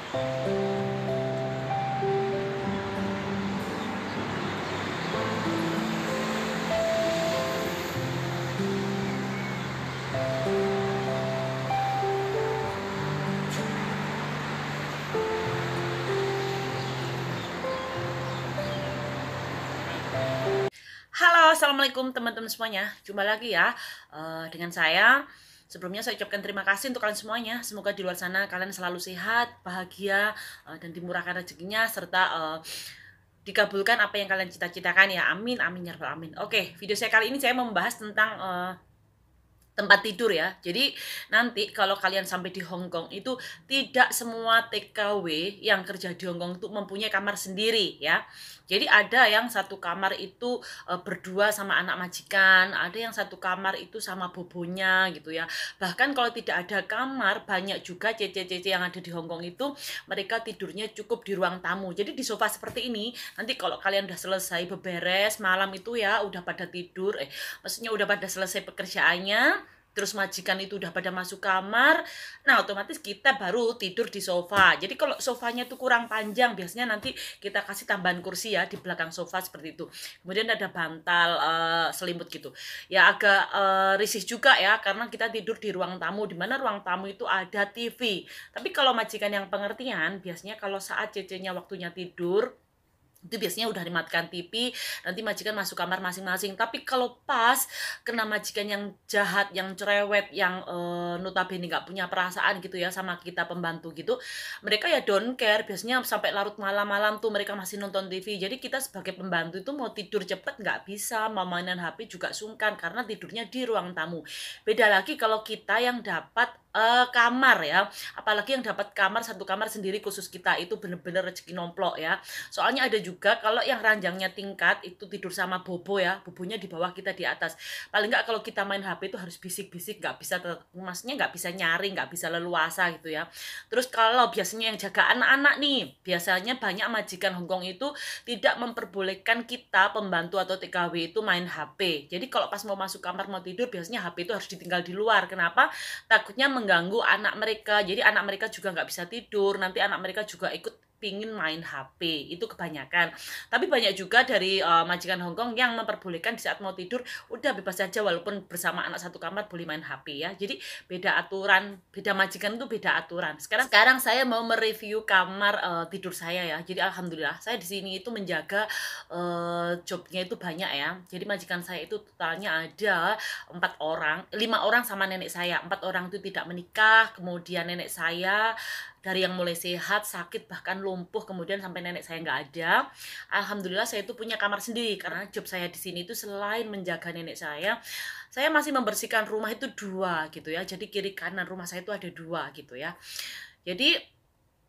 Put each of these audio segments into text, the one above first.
Halo, assalamualaikum teman-teman semuanya. Jumpa lagi ya dengan saya. Sebelumnya saya ucapkan terima kasih untuk kalian semuanya. Semoga di luar sana kalian selalu sehat, bahagia, dan dimurahkan rezekinya serta dikabulkan apa yang kalian cita-citakan ya. Amin, amin ya rabbal alamin. Oke, video saya kali ini saya mau membahas tentang tempat tidur ya. Jadi nanti kalau kalian sampai di Hong Kong itu tidak semua TKW yang kerja di Hong Kong itu mempunyai kamar sendiri ya. Jadi ada yang satu kamar itu berdua sama anak majikan, ada yang satu kamar itu sama bobonya gitu ya. Bahkan kalau tidak ada kamar, banyak juga cece-cece yang ada di Hong Kong itu mereka tidurnya cukup di ruang tamu. Jadi di sofa seperti ini, nanti kalau kalian udah selesai beberes malam itu ya, udah pada tidur, maksudnya udah pada selesai pekerjaannya, terus majikan itu udah pada masuk kamar, nah otomatis kita baru tidur di sofa. Jadi kalau sofanya itu kurang panjang, biasanya nanti kita kasih tambahan kursi ya di belakang sofa seperti itu. Kemudian ada bantal selimut gitu. Ya agak risih juga ya, karena kita tidur di ruang tamu, di mana ruang tamu itu ada TV. Tapi kalau majikan yang pengertian, biasanya kalau saat cecenya waktunya tidur, itu biasanya udah dimatikan TV, nanti majikan masuk kamar masing-masing. Tapi kalau pas kena majikan yang jahat, yang cerewet, yang notabene nggak punya perasaan gitu ya sama kita pembantu gitu, mereka ya don't care, biasanya sampai larut malam-malam tuh mereka masih nonton TV. Jadi kita sebagai pembantu itu mau tidur cepet nggak bisa, mau mainan HP juga sungkan karena tidurnya di ruang tamu. Beda lagi kalau kita yang dapat kamar ya, apalagi yang dapat kamar, satu kamar sendiri khusus kita, itu bener-bener rezeki nomplok ya. Soalnya ada juga kalau yang ranjangnya tingkat itu tidur sama bobo ya, bobonya di bawah kita di atas. Paling nggak kalau kita main HP itu harus bisik-bisik, nggak bisa, maksudnya nggak bisa nyaring, nggak bisa leluasa gitu ya. Terus kalau biasanya yang jaga anak-anak nih, biasanya banyak majikan Hongkong itu tidak memperbolehkan kita pembantu atau TKW itu main HP. Jadi kalau pas mau masuk kamar mau tidur, biasanya HP itu harus ditinggal di luar. Kenapa? Takutnya mengganggu anak mereka. Jadi anak mereka juga nggak bisa tidur, nanti anak mereka juga ikut pingin main HP, itu kebanyakan. Tapi banyak juga dari majikan Hongkong yang memperbolehkan di saat mau tidur udah bebas saja, walaupun bersama anak satu kamar boleh main HP ya. Jadi beda aturan, beda majikan itu beda aturan. Sekarang saya mau mereview kamar tidur saya ya. Jadi alhamdulillah saya di sini itu menjaga jobnya itu banyak ya. Jadi majikan saya itu totalnya ada 5 orang sama nenek saya. 4 orang itu tidak menikah, kemudian nenek saya dari yang mulai sehat, sakit, bahkan lumpuh, kemudian sampai nenek saya nggak ada. Alhamdulillah saya itu punya kamar sendiri, karena job saya di sini itu selain menjaga nenek saya masih membersihkan rumah itu 2 gitu ya. Jadi kiri kanan rumah saya itu ada 2 gitu ya. Jadi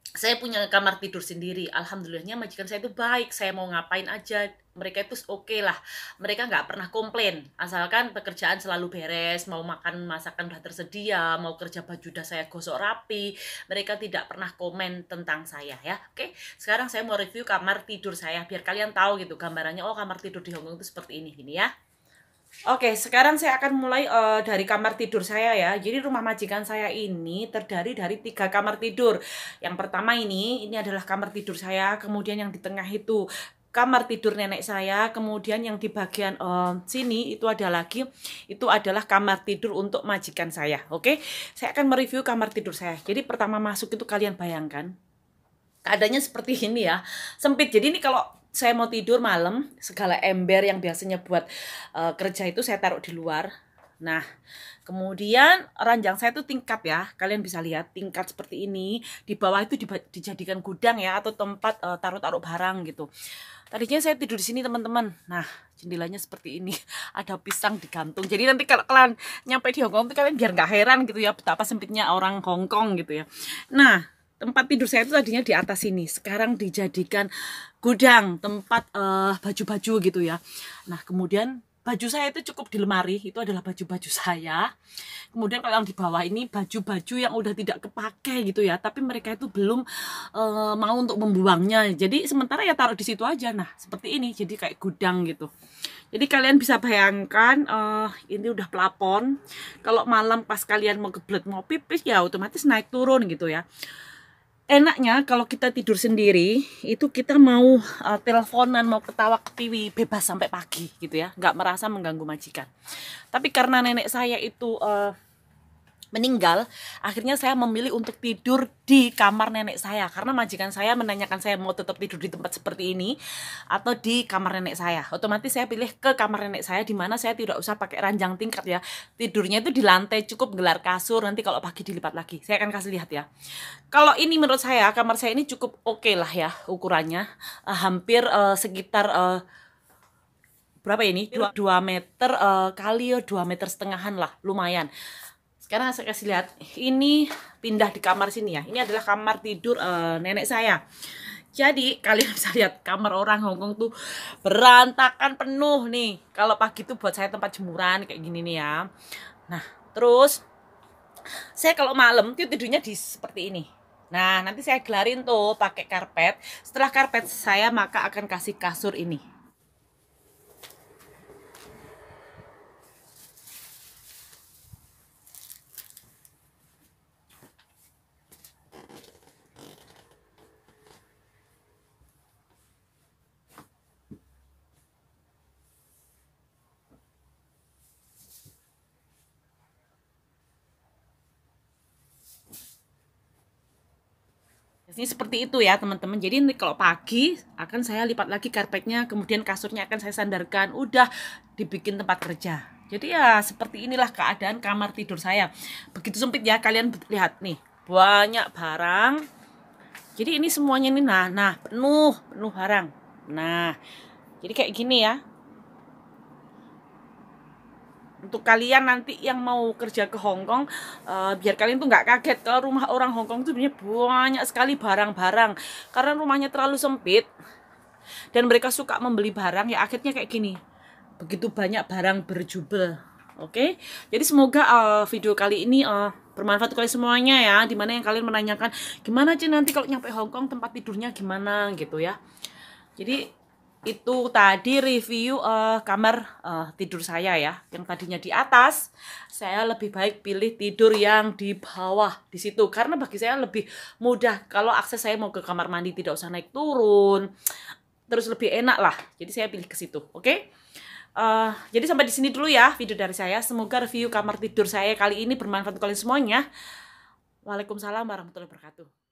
saya punya kamar tidur sendiri. Alhamdulillahnya majikan saya itu baik. Saya mau ngapain aja, mereka itu oke lah. Mereka nggak pernah komplain. Asalkan pekerjaan selalu beres, mau makan masakan udah tersedia, mau kerja baju udah saya gosok rapi. Mereka tidak pernah komen tentang saya ya. Oke, sekarang saya mau review kamar tidur saya biar kalian tahu gitu gambarannya. Oh, kamar tidur di Hongkong itu seperti ini gini ya. Oke, sekarang saya akan mulai dari kamar tidur saya ya. Jadi rumah majikan saya ini terdiri dari 3 kamar tidur. Yang pertama ini adalah kamar tidur saya. Kemudian yang di tengah itu kamar tidur nenek saya. Kemudian yang di bagian sini itu adalah kamar tidur untuk majikan saya. Oke, saya akan mereview kamar tidur saya. Jadi pertama masuk itu kalian bayangkan keadaannya seperti ini ya, sempit. Jadi ini kalau saya mau tidur malam, segala ember yang biasanya buat kerja itu saya taruh di luar. Nah, kemudian ranjang saya itu tingkat ya, kalian bisa lihat tingkat seperti ini. Di bawah itu dijadikan gudang ya, atau tempat taruh-taruh barang gitu. Tadinya saya tidur di sini teman-teman. Nah, jendelanya seperti ini, ada pisang digantung. Jadi nanti kalau kalian nyampe di Hongkong itu kalian biar nggak heran gitu ya, betapa sempitnya orang Hongkong gitu ya. Nah, tempat tidur saya itu tadinya di atas sini, sekarang dijadikan gudang tempat baju-baju gitu ya. Nah, kemudian baju saya itu cukup di lemari, itu adalah baju-baju saya. Kemudian kalau yang di bawah ini baju-baju yang udah tidak kepake gitu ya, tapi mereka itu belum mau untuk membuangnya. Jadi sementara ya taruh di situ aja. Nah, seperti ini, jadi kayak gudang gitu. Jadi kalian bisa bayangkan ini udah plafon. Kalau malam pas kalian mau kebelet mau pipis ya otomatis naik turun gitu ya. enaknya kalau kita tidur sendiri itu kita mau teleponan, mau ketawa ketiwi bebas sampai pagi gitu ya, nggak merasa mengganggu majikan. Tapi karena nenek saya itu meninggal, akhirnya saya memilih untuk tidur di kamar nenek saya karena majikan saya menanyakan saya mau tetap tidur di tempat seperti ini atau di kamar nenek saya. Otomatis saya pilih ke kamar nenek saya, di mana saya tidak usah pakai ranjang tingkat ya. Tidurnya itu di lantai, cukup gelar kasur, nanti kalau pagi dilipat lagi. Saya akan kasih lihat ya. Kalau ini menurut saya, kamar saya ini cukup oke lah ya ukurannya. Hampir sekitar berapa ini? 2 meter kali 2 meter setengahan lah, lumayan. Sekarang saya kasih lihat, ini pindah di kamar sini ya. Ini adalah kamar tidur nenek saya. Jadi kalian bisa lihat kamar orang Hongkong tuh berantakan penuh nih. Kalau pagi tuh buat saya tempat jemuran kayak gini nih ya. Nah, terus saya kalau malam tuh tidurnya di seperti ini. Nah, nanti saya gelarin tuh pakai karpet. Setelah karpet saya maka akan kasih kasur ini. Ini seperti itu ya teman-teman. Jadi nanti kalau pagi akan saya lipat lagi karpetnya, kemudian kasurnya akan saya sandarkan, udah dibikin tempat kerja. Jadi ya seperti inilah keadaan kamar tidur saya. Begitu sempit ya, kalian lihat nih, banyak barang. Jadi ini semuanya nih, nah penuh barang. Nah, jadi kayak gini ya. Untuk kalian nanti yang mau kerja ke Hongkong, biar kalian tuh nggak kaget kalau rumah orang Hongkong itu sebenarnya banyak sekali barang-barang. Karena rumahnya terlalu sempit dan mereka suka membeli barang, ya akhirnya kayak gini. Begitu banyak barang berjubel. Oke, jadi semoga video kali ini bermanfaat kalian semuanya ya. Dimana yang kalian menanyakan gimana sih nanti kalau nyampe Hongkong tempat tidurnya gimana gitu ya. Jadi itu tadi review kamar tidur saya ya. Yang tadinya di atas, saya lebih baik pilih tidur yang di bawah di situ karena bagi saya lebih mudah. Kalau akses saya mau ke kamar mandi tidak usah naik turun, terus lebih enak lah. Jadi saya pilih ke situ. Oke. Jadi sampai di sini dulu ya video dari saya. Semoga review kamar tidur saya kali ini bermanfaat untuk kalian semuanya. Waalaikumsalam warahmatullahi wabarakatuh.